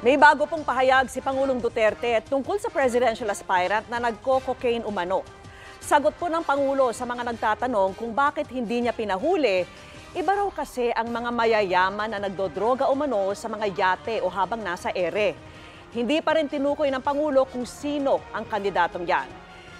May bago pong pahayag si Pangulong Duterte tungkol sa presidential aspirant na nagko-cocaine umano. Sagot po ng Pangulo sa mga nagtatanong kung bakit hindi niya pinahuli, iba raw kasi ang mga mayayaman na nagdodroga umano sa mga yate o habang nasa ere. Hindi pa rin tinukoy ng Pangulo kung sino ang kandidatong yan.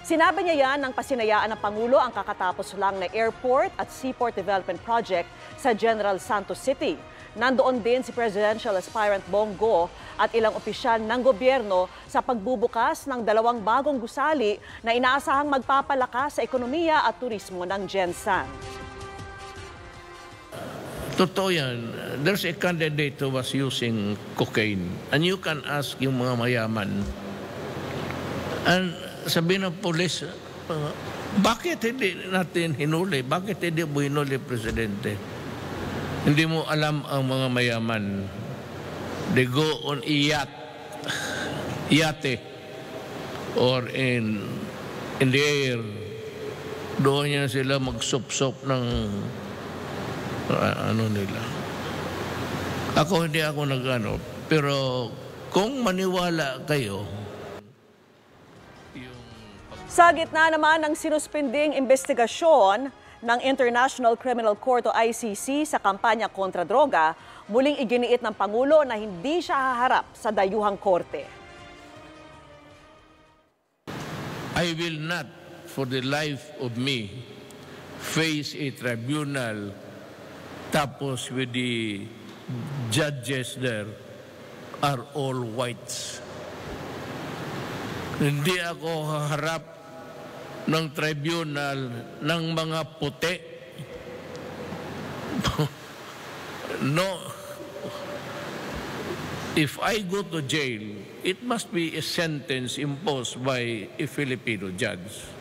Sinabi niya yan ng pasinayaan ng Pangulo ang kakatapos lang na airport at seaport development project sa General Santos City. Nandoon din si presidential aspirant Bongo at ilang opisyal ng gobyerno sa pagbubukas ng 2 bagong gusali na inaasahang magpapalakas sa ekonomiya at turismo ng Gensan. Totoo yan. There's a candidate who was using cocaine. And you can ask yung mga mayaman. And sabi ng polis, bakit hindi natin hinuli? Bakit hindi mo hinuli, Presidente? Hindi mo alam ang mga mayaman. They go on yate, or in the air. Doon yan sila magsop-sop ng ano nila. Hindi ako nag-ano. Pero kung maniwala kayo, sa gitna naman ng sinuspending investigasyon ng International Criminal Court o ICC sa kampanya kontra droga, muling iginiit ng Pangulo na hindi siya haharap sa dayuhang korte. I will not, for the life of me, face a tribunal tapos with the judges there are all whites. Hindi ako haharap ng tribunal ng mga puti. No. If I go to jail, it must be a sentence imposed by a Filipino judge.